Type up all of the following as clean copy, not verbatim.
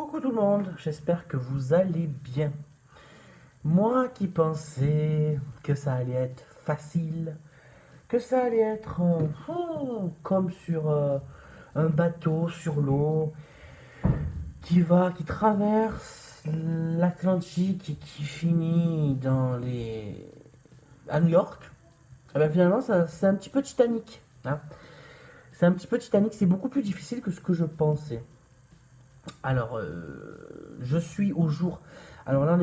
Coucou tout le monde, j'espère que vous allez bien. Moi qui pensais que ça allait être facile, que ça allait être comme sur un bateau sur l'eau qui traverse l'Atlantique et qui finit à New York, eh ben finalement c'est un petit peu Titanic, hein. C'est un petit peu Titanic, c'est beaucoup plus difficile que ce que je pensais. Alors, je suis au jour. Alors là,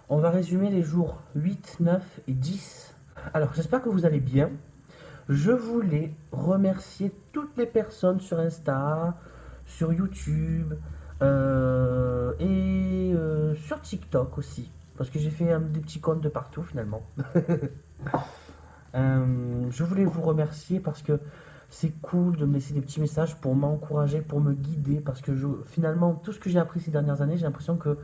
on va résumer les jours 8, 9 et 10. Alors, j'espère que vous allez bien. Je voulais remercier toutes les personnes sur Insta, sur YouTube et sur TikTok aussi. Parce que j'ai fait des petits comptes de partout finalement. Je voulais vous remercier parce que c'est cool de me laisser des petits messages pour m'encourager, pour me guider, parce que finalement, tout ce que j'ai appris ces dernières années, j'ai l'impression que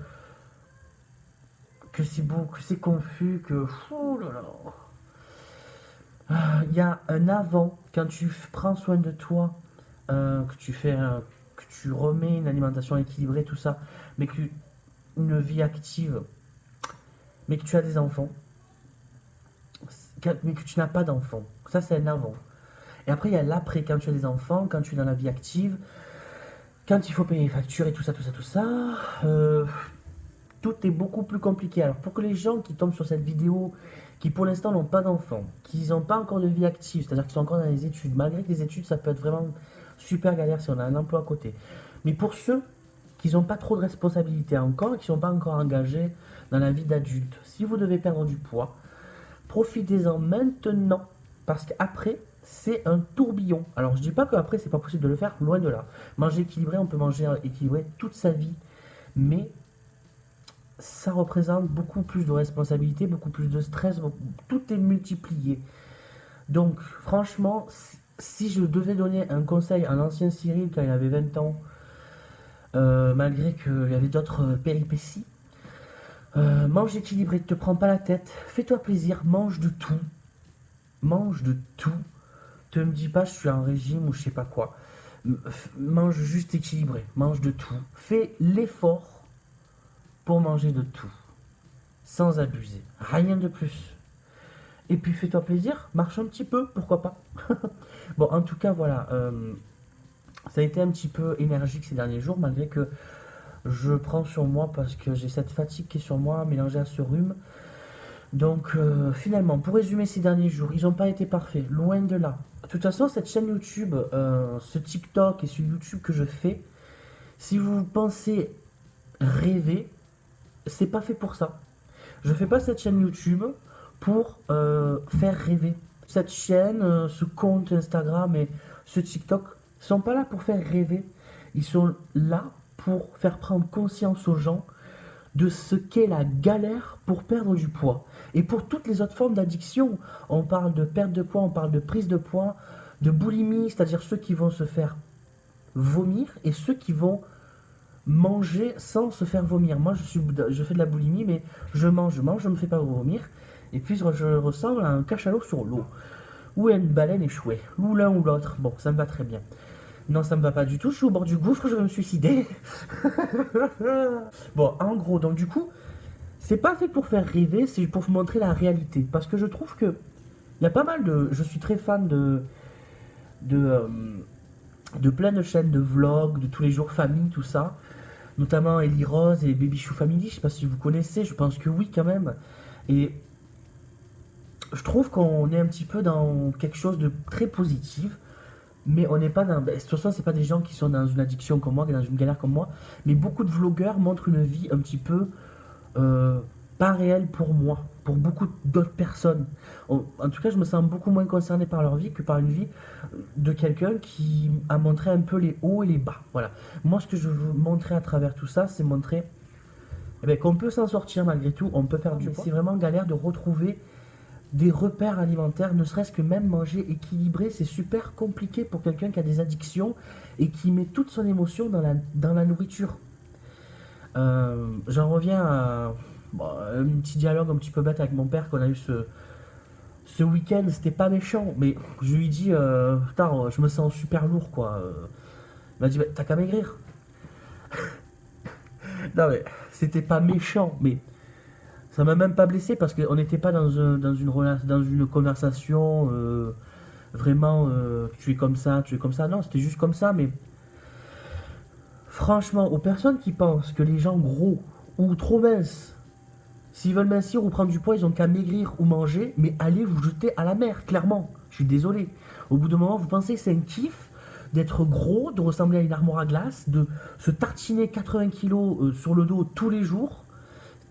c'est beau, que c'est confus, que... Ouh là là. Il y a un avant, quand tu prends soin de toi, que tu remets une alimentation équilibrée, tout ça, mais que une vie active, mais que tu as des enfants, mais que tu n'as pas d'enfants. Ça, c'est un avant. Et après, il y a l'après, quand tu as des enfants, quand tu es dans la vie active, quand il faut payer les factures et tout ça, tout ça, tout ça, euh, tout est beaucoup plus compliqué. Alors, pour que les gens qui tombent sur cette vidéo, qui pour l'instant n'ont pas d'enfants, qui n'ont pas encore de vie active, c'est-à-dire qu'ils sont encore dans les études, malgré que les études, ça peut être vraiment super galère si on a un emploi à côté. Mais pour ceux qui n'ont pas trop de responsabilités encore, qui ne sont pas encore engagés dans la vie d'adulte, si vous devez perdre du poids, profitez-en maintenant, parce qu'après, c'est un tourbillon. Alors, je dis pas qu'après, c'est pas possible de le faire, loin de là. Manger équilibré, on peut manger équilibré toute sa vie, mais ça représente beaucoup plus de responsabilités, beaucoup plus de stress, tout est multiplié. Donc, franchement, si je devais donner un conseil à l'ancien Cyril quand il avait 20 ans, malgré qu'il y avait d'autres péripéties, mange équilibré, ne te prends pas la tête, fais-toi plaisir, mange de tout. Mange de tout. Te me dis pas je suis en régime ou je sais pas quoi. Mange juste équilibré, mange de tout. Fais l'effort pour manger de tout, sans abuser. Rien de plus. Et puis fais-toi plaisir, marche un petit peu, pourquoi pas. Bon, en tout cas, voilà. Ça a été un petit peu énergique ces derniers jours, malgré que je prends sur moi parce que j'ai cette fatigue qui est sur moi, mélangée à ce rhume. Donc finalement, pour résumer ces derniers jours, ils n'ont pas été parfaits, loin de là. De toute façon, cette chaîne YouTube, ce TikTok et ce YouTube que je fais, si vous pensez rêver, c'est pas fait pour ça. Je fais pas cette chaîne YouTube pour faire rêver. Cette chaîne, ce compte Instagram et ce TikTok sont pas là pour faire rêver. Ils sont là pour faire prendre conscience aux gens de ce qu'est la galère pour perdre du poids. Et pour toutes les autres formes d'addiction, on parle de perte de poids, on parle de prise de poids, de boulimie, c'est-à-dire ceux qui vont se faire vomir et ceux qui vont manger sans se faire vomir. Moi, je fais de la boulimie, mais je mange, je me fais pas vomir. Et puis, je ressemble à un cachalot sur l'eau, ou à une baleine échouée, ou l'un ou l'autre. Bon, ça me va très bien. Non, ça me va pas du tout, je suis au bord du gouffre, je vais me suicider. Bon, en gros, donc du coup, c'est pas fait pour faire rêver, c'est pour vous montrer la réalité. Parce que je trouve que il y a pas mal de. Je suis très fan de, euh, de plein de chaînes de vlogs, de tous les jours famille, tout ça. Notamment Ellie Rose et Baby Chou Family, je sais pas si vous connaissez, je pense que oui quand même. Et je trouve qu'on est un petit peu dans quelque chose de très positif. Mais on n'est pas dans. De toute façon, c'est pas des gens qui sont dans une addiction comme moi, qui sont dans une galère comme moi. Mais beaucoup de vlogueurs montrent une vie un petit peu euh, pas réelle pour moi, pour beaucoup d'autres personnes. En tout cas, je me sens beaucoup moins concerné par leur vie que par une vie de quelqu'un qui a montré un peu les hauts et les bas. Voilà. Moi, ce que je veux montrer à travers tout ça, c'est montrer qu'on peut s'en sortir malgré tout, on peut faire du poids. C'est vraiment galère de retrouver des repères alimentaires, ne serait-ce que même manger équilibré, c'est super compliqué pour quelqu'un qui a des addictions et qui met toute son émotion dans la nourriture. J'en reviens à bon, un petit dialogue un petit peu bête avec mon père qu'on a eu ce week-end, c'était pas méchant, mais je lui dis, putain, je me sens super lourd quoi. Il m'a dit, bah, t'as qu'à maigrir. Non mais c'était pas méchant, mais ça m'a même pas blessé parce qu'on n'était pas dans une conversation vraiment tu es comme ça, tu es comme ça. Non, c'était juste comme ça, mais franchement, aux personnes qui pensent que les gens gros ou trop minces, s'ils veulent mincir ou prendre du poids, ils ont qu'à maigrir ou manger, mais allez vous jeter à la mer, clairement. Je suis désolé. Au bout d'un moment, vous pensez que c'est un kiff d'être gros, de ressembler à une armoire à glace, de se tartiner 80 kilos sur le dos tous les jours.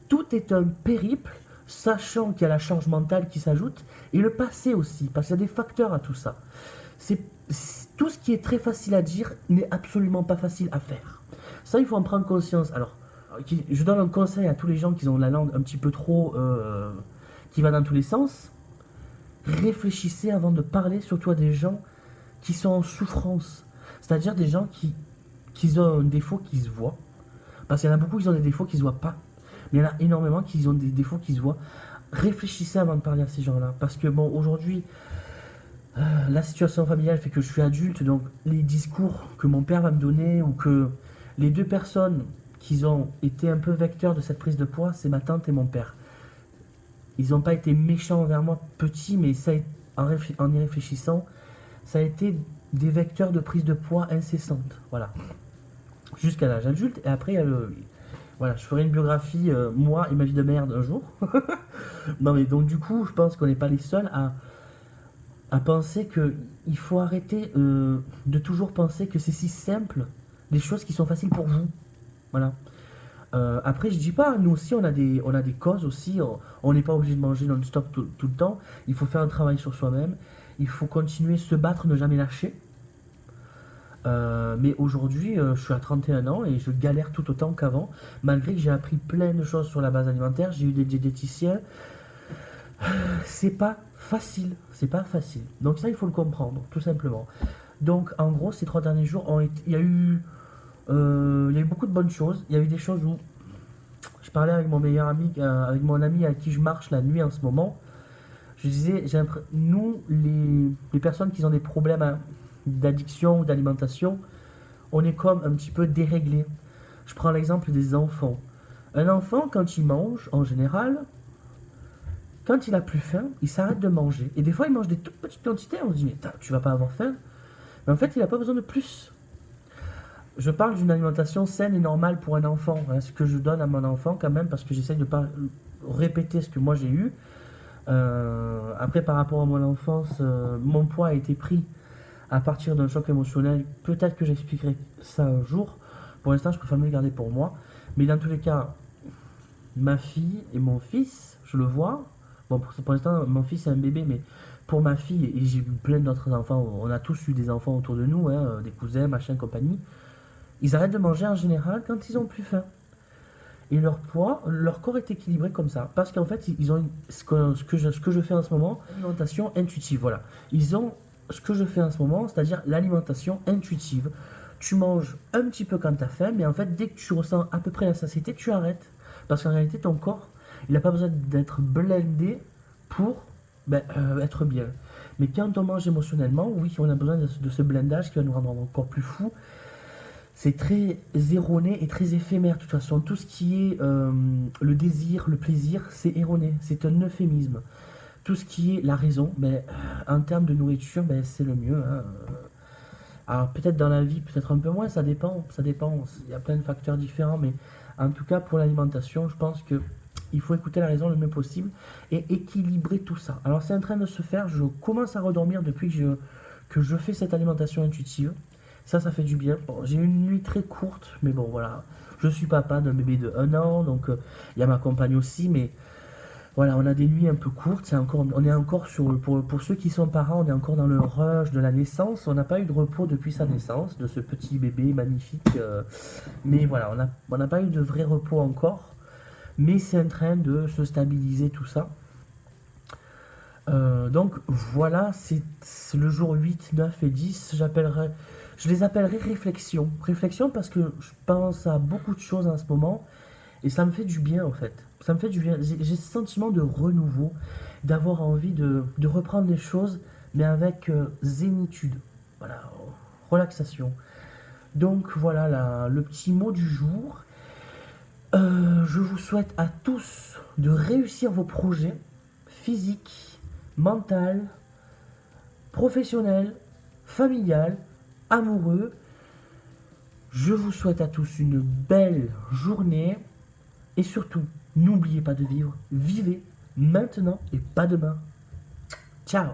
Tout est un périple, sachant qu'il y a la charge mentale qui s'ajoute, et le passé aussi, parce qu'il y a des facteurs à tout ça. C'est, tout ce qui est très facile à dire n'est absolument pas facile à faire. Ça, il faut en prendre conscience. Alors, je donne un conseil à tous les gens qui ont la langue un petit peu trop... qui va dans tous les sens. Réfléchissez avant de parler, surtout à des gens qui sont en souffrance. C'est-à-dire des gens qui ont un défaut qui se voit. Parce qu'il y en a beaucoup qui ont des défauts qui se voient pas. Mais il y en a énormément qui ont des défauts qui se voient. Réfléchissez avant de parler à ces gens-là. Parce que bon, aujourd'hui, la situation familiale fait que je suis adulte, donc les discours que mon père va me donner, ou que les deux personnes qui ont été un peu vecteurs de cette prise de poids, c'est ma tante et mon père. Ils n'ont pas été méchants envers moi petit, mais ça, en y réfléchissant, ça a été des vecteurs de prise de poids incessante. Voilà. Jusqu'à l'âge adulte, et après, il y a le... Voilà, je ferai une biographie, moi et ma vie de merde un jour. Non mais donc du coup, je pense qu'on n'est pas les seuls à penser que il faut arrêter de toujours penser que c'est si simple, des choses qui sont faciles pour vous. Voilà. Après, je dis pas, nous aussi on a des causes aussi, on n'est pas obligé de manger non-stop tout le temps, il faut faire un travail sur soi-même, il faut continuer, se battre, ne jamais lâcher. Mais aujourd'hui, je suis à 31 ans et je galère tout autant qu'avant, malgré que j'ai appris plein de choses sur la base alimentaire, j'ai eu des diététiciens. C'est pas facile, c'est pas facile. Donc ça, il faut le comprendre, tout simplement. Donc en gros, ces 3 derniers jours, il y a eu beaucoup de bonnes choses. Il y a eu des choses où je parlais avec mon meilleur ami, avec mon ami à qui je marche la nuit en ce moment. Je disais, nous, les personnes qui ont des problèmes d'addiction ou d'alimentation, on est comme un petit peu déréglés. Je prends l'exemple des enfants. Un enfant, quand il mange, en général, quand il a plus faim, il s'arrête de manger. Et des fois, il mange des toutes petites quantités. On se dit, mais tu vas pas avoir faim. Mais en fait, il n'a pas besoin de plus. Je parle d'une alimentation saine et normale pour un enfant. Hein, ce que je donne à mon enfant quand même, parce que j'essaye de ne pas répéter ce que moi j'ai eu. Après, par rapport à mon enfance, mon poids a été pris à partir d'un choc émotionnel. Peut-être que j'expliquerai ça un jour. Pour l'instant, je préfère me le garder pour moi. Mais dans tous les cas, ma fille et mon fils, je le vois. Bon, pour l'instant, mon fils est un bébé, mais pour ma fille, et j'ai eu plein d'autres enfants, on a tous eu des enfants autour de nous, hein, des cousins, machin, compagnie. Ils arrêtent de manger en général quand ils ont plus faim. Et leur poids, leur corps est équilibré comme ça. Parce qu'en fait, ils ont ce que je fais en ce moment, alimentation intuitive. Voilà. Ils ont ce que je fais en ce moment, c'est-à-dire l'alimentation intuitive. Tu manges un petit peu quand tu as faim, mais en fait, dès que tu ressens à peu près la satiété, tu arrêtes. Parce qu'en réalité, ton corps, il n'a pas besoin d'être blindé pour être bien. Mais quand on mange émotionnellement, oui, on a besoin de ce blindage qui va nous rendre encore plus fous. C'est très erroné et très éphémère de toute façon. Tout ce qui est le désir, le plaisir, c'est erroné. C'est un euphémisme. Tout ce qui est la raison, en termes de nourriture, c'est le mieux. Hein. Alors peut-être dans la vie, peut-être un peu moins, ça dépend. Ça dépend. Il y a plein de facteurs différents, mais en tout cas pour l'alimentation, je pense que il faut écouter la raison le mieux possible et équilibrer tout ça. Alors c'est en train de se faire. Je commence à redormir depuis que je fais cette alimentation intuitive. Ça fait du bien. Bon, j'ai eu une nuit très courte, mais bon, voilà. Je suis papa d'un bébé de 1 an, donc il y a ma compagne aussi, mais voilà, on a des nuits un peu courtes. On est encore pour ceux qui sont parents, on est encore dans le rush de la naissance. On n'a pas eu de repos depuis sa naissance, de ce petit bébé magnifique. Mais voilà, on n'a pas eu de vrai repos encore. Mais c'est en train de se stabiliser tout ça. Donc voilà, c'est le jour 8, 9 et 10. Je les appellerai réflexion. Réflexion parce que je pense à beaucoup de choses en ce moment et ça me fait du bien en fait. Ça me fait du bien. J'ai ce sentiment de renouveau, d'avoir envie de reprendre les choses, mais avec zénitude. Voilà, relaxation. Donc voilà le petit mot du jour. Je vous souhaite à tous de réussir vos projets physiques, mentaux, professionnels, familiales, amoureux. Je vous souhaite à tous une belle journée et surtout, n'oubliez pas de vivre. Vivez maintenant et pas demain. Ciao!